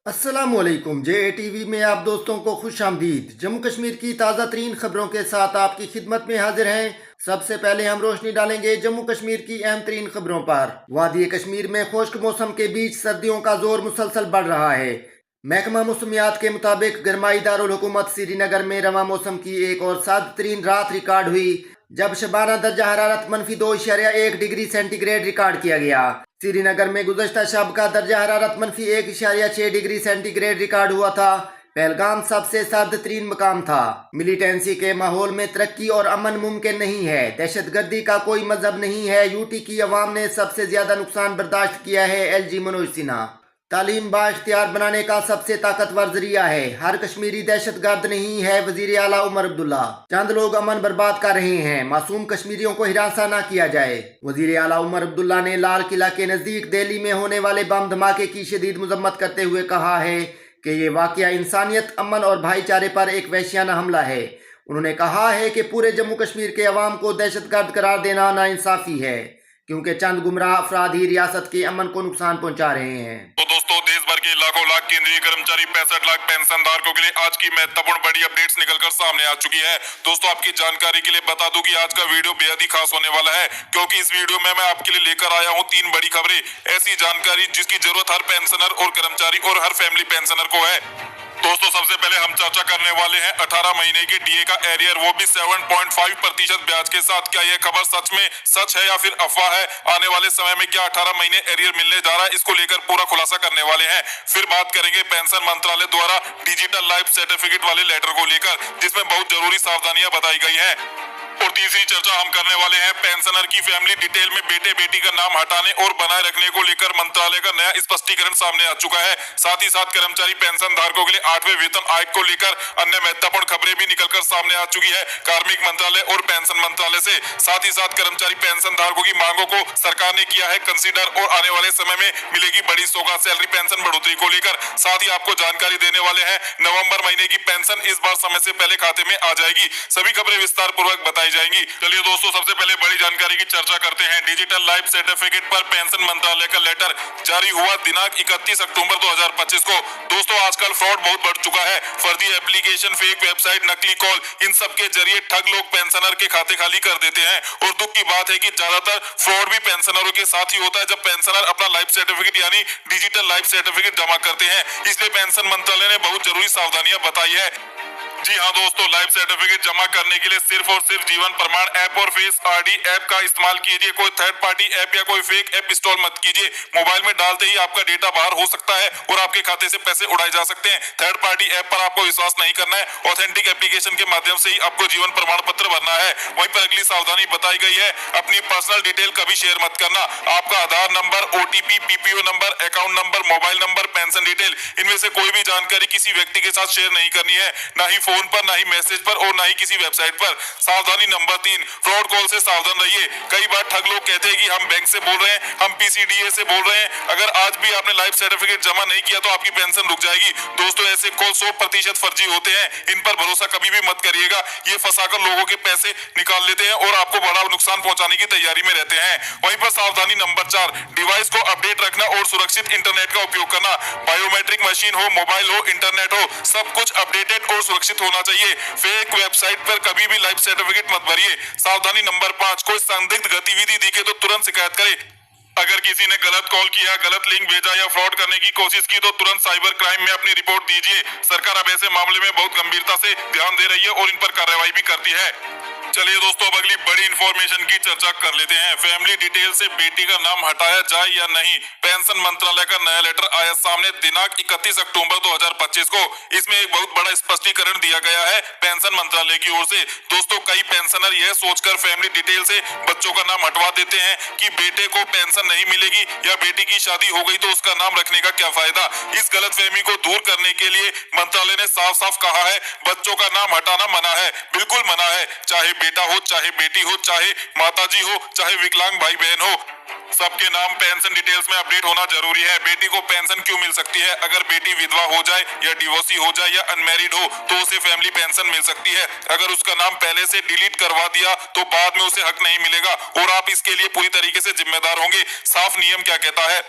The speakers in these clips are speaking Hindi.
अस्सलामुअलैकुम। जे टीवी में आप दोस्तों को खुश आमदीद। जम्मू कश्मीर की ताज़ा तरीन खबरों के साथ आपकी खिदमत में हाजिर हैं। सबसे पहले हम रोशनी डालेंगे जम्मू कश्मीर की अहम तरीन खबरों पर। वादी कश्मीर में खुश्क मौसम के बीच सर्दियों का जोर मुसलसल बढ़ रहा है। महकमा मौसमियात के मुताबिक गरमाई दारुल हुकूमत श्रीनगर में रवा मौसम की एक और साद तरीन रात रिकॉर्ड हुई, जब शबाना दर्जा हरारत -2.1 डिग्री सेंटीग्रेड रिकॉर्ड किया गया। श्रीनगर में गुज़श्ता शब का दर्जा हरारत -1.6 डिग्री सेंटीग्रेड रिकॉर्ड हुआ था। पहलगाम सबसे सर्द तरीन मकाम था। मिलिटेंसी के माहौल में तरक्की और अमन मुमकिन नहीं है। दहशतगर्दी का कोई मजहब नहीं है। यूटी की अवाम ने सबसे ज्यादा नुकसान बर्दाश्त किया है। LG मनोज सिन्हा तालीम बाइख्तियार बनाने का सबसे ताकतवर जरिया है। हर कश्मीरी दहशतगर्द नहीं है। वजीर आला उमर अब्दुल्ला चंद लोग अमन बर्बाद कर रहे हैं। मासूम कश्मीरियों को हिरासा न किया जाए। वजीर आला उमर अब्दुल्ला ने लाल किला के नजदीक दिल्ली में होने वाले बम धमाके की शदीद मजम्मत करते हुए कहा है कि ये वाकया इंसानियत, अमन और भाईचारे पर एक वहशियाना हमला है। उन्होंने कहा है कि पूरे जम्मू कश्मीर के अवाम को दहशतगर्द करार देना नाइंसाफी है, क्योंकि चंद गुमराह अफराद ही रियासत के अमन को नुकसान पहुंचा रहे हैं। तो दोस्तों, देश भर के लाखों लाख केंद्रीय कर्मचारी 65 लाख पेंशन धारकों के लिए आज की महत्वपूर्ण बड़ी अपडेट्स निकलकर सामने आ चुकी है। दोस्तों, आपकी जानकारी के लिए बता दूं कि आज का वीडियो बेहद ही खास होने वाला है, क्योंकि इस वीडियो में मैं आपके लिए लेकर आया हूं 3 बड़ी खबरें। ऐसी जानकारी जिसकी जरूरत हर पेंशनर और कर्मचारी और हर फैमिली पेंशनर को है। दोस्तों, सबसे पहले हम चर्चा करने वाले हैं 18 महीने के डीए का एरियर, वो भी 7.5% ब्याज के साथ। क्या यह खबर सच में सच है या फिर अफवाह है? आने वाले समय में क्या 18 महीने एरियर मिलने जा रहा है, इसको लेकर पूरा खुलासा करने वाले हैं। फिर बात करेंगे पेंशन मंत्रालय द्वारा डिजिटल लाइफ सर्टिफिकेट वाले लेटर को लेकर, जिसमें बहुत जरूरी सावधानियां बताई गई है। और तीसरी चर्चा हम करने वाले हैं पेंशनर की फैमिली डिटेल में बेटे बेटी का नाम हटाने और बनाए रखने को लेकर मंत्रालय का नया स्पष्टीकरण सामने आ चुका है। साथ ही साथ कर्मचारी पेंशन धारकों के लिए 8वें वेतन आयोग को लेकर अन्य महत्वपूर्ण खबरें भी निकलकर सामने आ चुकी है कार्मिक मंत्रालय और पेंशन मंत्रालय से। साथ ही साथ कर्मचारी पेंशन धारकों की मांगों को सरकार ने किया है कंसीडर, और आने वाले समय में मिलेगी बड़ी सौगात सैलरी पेंशन बढ़ोतरी को लेकर। साथ ही आपको जानकारी देने वाले हैं नवंबर महीने की पेंशन इस बार समय से पहले खाते में आ जाएगी। सभी खबरें विस्तार पूर्वक बताई जाएंगी। चलिए दोस्तों, सबसे पहले बड़ी जानकारी की चर्चा करते हैं। डिजिटल लाइफ सर्टिफिकेट पर पेंशन मंत्रालय का लेटर जारी हुआ दिनांक 31 अक्टूबर 2025 को। दोस्तों, आजकल फ्रॉड बहुत बढ़ चुका है। फर्जी एप्लीकेशन, फेक वेबसाइट, नकली कॉल, इन सब के जरिए ठग लोग पेंशनर के खाते खाली कर देते हैं। और दुख की बात है कि ज्यादातर फ्रॉड भी पेंशनरों के साथ ही होता है, जब पेंशनर अपना लाइफ सर्टिफिकेट यानी डिजिटल लाइफ सर्टिफिकेट जमा करते हैं। इसलिए पेंशन मंत्रालय ने बहुत जरूरी सावधानियां बताई है। जी हाँ दोस्तों, लाइफ सर्टिफिकेट जमा करने के लिए सिर्फ और सिर्फ जीवन प्रमाण ऐप और फेस आईडी ऐप का इस्तेमाल कीजिए। कोई थर्ड पार्टी ऐप या कोई फेक ऐप इंस्टॉल मत कीजिए। मोबाइल में डालते ही आपका डेटा बाहर हो सकता है और आपके खाते से पैसे उड़ाए जा सकते हैं। थर्ड पार्टी ऐप पर आपको विश्वास नहीं करना है। ऑथेंटिक एप्लीकेशन के माध्यम से ही आपको जीवन प्रमाण पत्र भरना है। वहीं पर अगली सावधानी बताई गई है, अपनी पर्सनल डिटेल कभी शेयर मत करना। आपका Aadhaar number, OTP, PPO number, account number, mobile number, pension detail, इनमें से कोई भी जानकारी किसी व्यक्ति के साथ शेयर नहीं करनी है, ना ही फोन पर, ना ही मैसेज पर और ना ही किसी वेबसाइट पर। सावधानी नंबर 3, फ्रॉड कॉल से सावधान रहिए। कई बार ठग लोग कहते हैं कि हम बैंक से बोल रहे हैं, हम PCDA से बोल रहे हैं, अगर आज भी आपने लाइफ सर्टिफिकेट जमा नहीं किया तो आपकी पेंशन रुक जाएगी। दोस्तों, ऐसे कॉल 100% फर्जी होते हैं। इन पर भरोसा कभी भी मत करिएगा। ये फंसाकर लोगों के पैसे निकाल लेते हैं और आपको बड़ा नुकसान पहुंचाने की तैयारी में रहते हैं। वहीं पर सावधानी नंबर 4, डिवाइस को अपडेट रखना और सुरक्षित इंटरनेट का उपयोग करना। बायोमेट्रिक मशीन हो, मोबाइल हो, इंटरनेट हो, सब कुछ अपडेटेड और सुरक्षित होना चाहिए। फेक वेबसाइट पर कभी भी लाइफ सर्टिफिकेट मत भरिए। सावधानी नंबर 5, कोई संदिग्ध गतिविधि दिखे तो तुरंत शिकायत करें। अगर किसी ने गलत कॉल किया, गलत लिंक भेजा या फ्रॉड करने की कोशिश की तो तुरंत साइबर क्राइम में अपनी रिपोर्ट दीजिए। सरकार अब ऐसे मामले में बहुत गंभीरता से ध्यान दे रही है और इन पर कार्रवाई भी करती है। चलिए दोस्तों, अब अगली बड़ी इंफॉर्मेशन की चर्चा कर लेते हैं। फैमिली डिटेल से बेटी का नाम हटाया जाए या नहीं, पेंशन मंत्रालय का नया लेटर आया सामने दिनांक 31 अक्टूबर 2025 को। इसमें एक बहुत बड़ा स्पष्टीकरण दिया गया है पेंशन मंत्रालय की ओर से। दोस्तों, कई पेंशनर यह सोचकर फैमिली डिटेल से बच्चों का नाम हटवा देते हैं कि बेटे को पेंशन नहीं मिलेगी या बेटी की शादी हो गई तो उसका नाम रखने का क्या फायदा। इस गलतफहमी को दूर करने के लिए मंत्रालय ने साफ साफ कहा है, बच्चों का नाम हटाना मना है, बिल्कुल मना है। चाहे बेटा हो, चाहे बेटी हो, चाहे माताजी हो, चाहे विकलांग भाई बहन हो, सबके नाम पेंशन डिटेल्स में अपडेट होना जरूरी है। बेटी को पेंशन क्यों मिल सकती है? अगर बेटी विधवा हो जाए या डिवोर्सी हो जाए या अनमैरिड हो तो उसे फैमिली पेंशन मिल सकती है। अगर उसका नाम पहले से डिलीट करवा दिया तो बाद में उसे हक नहीं मिलेगा और आप इसके लिए पूरी तरीके से जिम्मेदार होंगे। साफ नियम क्या कहता है?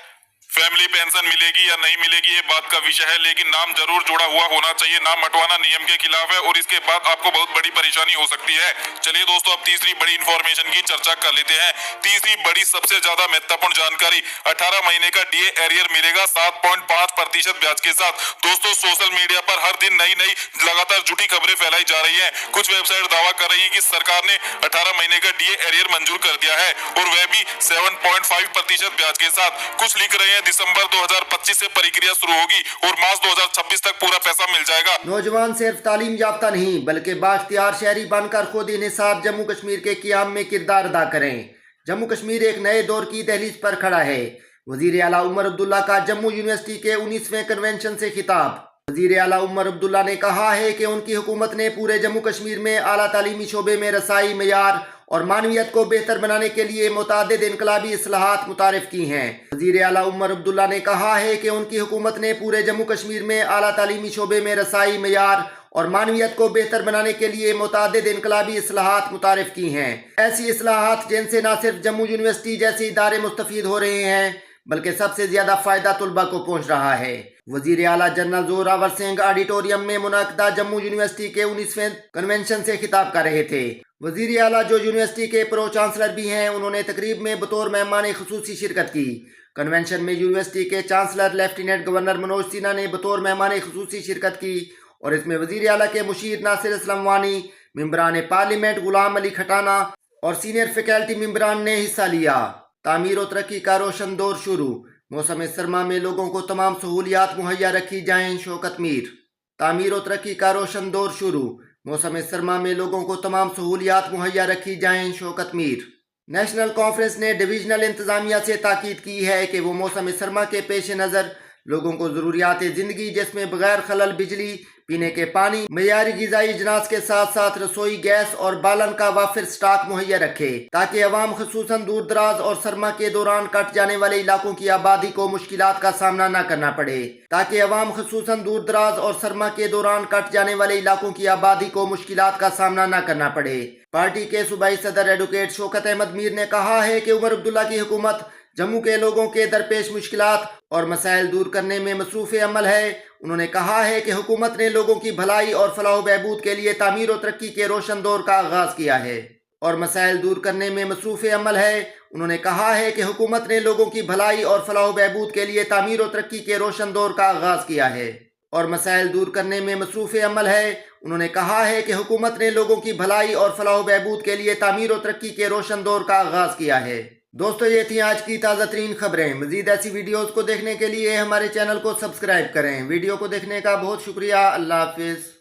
फैमिली पेंशन मिलेगी या नहीं मिलेगी ये बात का विषय है, लेकिन नाम जरूर जुड़ा हुआ होना चाहिए। नाम हटवाना नियम के खिलाफ है और इसके बाद आपको बहुत बड़ी परेशानी हो सकती है। चलिए दोस्तों, अब तीसरी बड़ी इंफॉर्मेशन की चर्चा कर लेते हैं। तीसरी बड़ी सबसे ज्यादा महत्वपूर्ण जानकारी, 18 महीने का डीए एरियर मिलेगा 7.5% ब्याज के साथ। दोस्तों, सोशल मीडिया पर हर दिन नई नई लगातार झूठी खबरें फैलाई जा रही है। कुछ वेबसाइट दावा कर रही है कि सरकार ने 18 महीने का डीए एरियर मंजूर कर दिया है और वह भी 7.5% ब्याज के साथ। कुछ लिख रहे हैं दिसंबर 2025 से प्रक्रिया शुरू होगी और मार्च 2026 तक पूरा पैसा मिल जाएगा। नौजवान सिर्फ तालीम याफ्ता नहीं बल्कि बाख्तियार शहरी बनकर खुद इंहिसाब जम्मू कश्मीर के क़याम में किरदार अदा करें। जम्मू कश्मीर एक नए दौर की दहलीज पर खड़ा है। वजीर आला उमर अब्दुल्ला का जम्मू यूनिवर्सिटी के 19वें कन्वेंशन से खिताब। वजीर आला उमर अब्दुल्ला ने कहा है कि उनकी हुकूमत ने पूरे जम्मू कश्मीर में आला तालीमी शोबे में रसाई, मयार और मानवियत को बेहतर बनाने के लिए मुतादिद इनकलाबी इस्लाहात मुतारिफ की हैं। वजीर आला उमर अब्दुल्ला ने कहा है कि उनकी हुकूमत ने पूरे जम्मू कश्मीर में आला तालीमी शोबे में रसाई, मयार और मानवियत को बेहतर बनाने के लिए मुतादिद इनकलाबी इस्लाहात मुतारिफ की हैं। ऐसी इस्लाहात जिनसे न सिर्फ जम्मू यूनिवर्सिटी जैसे इदारे मुस्तफीद हो रहे हैं बल्कि सबसे ज्यादा फायदा तुलबा को पहुंच रहा है। वजीर आला जनरल जोरावर सिंह ऑडिटोरियम में मुनक्किदा जम्मू यूनिवर्सिटी के 19वें कन्वेंशन से खिताब कर रहे थे। वजीर आला जो यूनिवर्सिटी के प्रो चांसलर भी हैं, उन्होंने तकरीब में बतौर मेहमान खुसूसी शिरकत की। कन्वेंशन में यूनिवर्सिटी के chancellor lieutenant governor Manoj Sinha ने बतौर मेहमान खुसूसी शिरकत की और इसमें वजीर आला के मुशीर नासिर असलम वानी, मेंबरान पार्लियामेंट गुलाम अली खटाना और सीनियर फैकल्टी मेंबरान ने हिस्सा लिया। तामीर और तरक्की का रोशन दौर शुरू, मौसम सरमा में लोगों को तमाम सहूलियात मुहैया रखी जाएं, शौकत मीर। तामीर और तरक्की का रोशन दौर शुरू, मौसम सरमा में लोगों को तमाम सहूलियात मुहैया रखी जाएं, शौकत मीर। नेशनल कॉन्फ्रेंस ने डिवीजनल इंतजामिया से ताकीद की है कि वो मौसम सरमा के पेश नज़र लोगों को ज़रूरियात ज़िंदगी जिसमें बगैर खलल बिजली, पीने के पानी, मयारी ग़िज़ाई अजनास के साथ साथ रसोई गैस और बालन का वाफिर स्टॉक मुहैया रखे, ताकि अवाम खुसूसन दूर दराज और सरमा के दौरान कट जाने वाले इलाकों की आबादी को मुश्किलात का सामना न करना पड़े ताकि अवाम खुसूसन दूर दराज और सरमा के दौरान कट जाने वाले इलाकों की आबादी को मुश्किलात का सामना न करना पड़े। पार्टी के सूबाई सदर एडवोकेट शौकत अहमद मीर ने कहा है कि उमर अब्दुल्ला की हुकूमत जम्मू के लोगों के दरपेश मुश्किलात और मसाइल दूर करने में मसरूफ़ अमल है। उन्होंने कहा है कि हुकूमत ने लोगों की भलाई और फलाह बहबूद के लिए तामीर और तरक्की के रोशन दौर का आगाज़ किया है और मसाइल दूर करने में मसरूफ़ अमल है। उन्होंने कहा है कि हुकूमत ने लोगों की भलाई और फलाह बहबूद के लिए तामीर और तरक्की के रोशन दौर का आगाज़ किया है और मसाइल दूर करने में मसरूफ़ अमल है। उन्होंने कहा है कि हुकूमत ने लोगों की भलाई और फलाह बहबूद के लिए तामीर और तरक्की के रोशन दौर का आगाज़ किया है। दोस्तों, ये थी आज की ताज़ा तरीन खबरें। मज़ीद ऐसी वीडियोज़ को देखने के लिए हमारे चैनल को सब्सक्राइब करें। वीडियो को देखने का बहुत शुक्रिया। अल्लाह हाफिज़।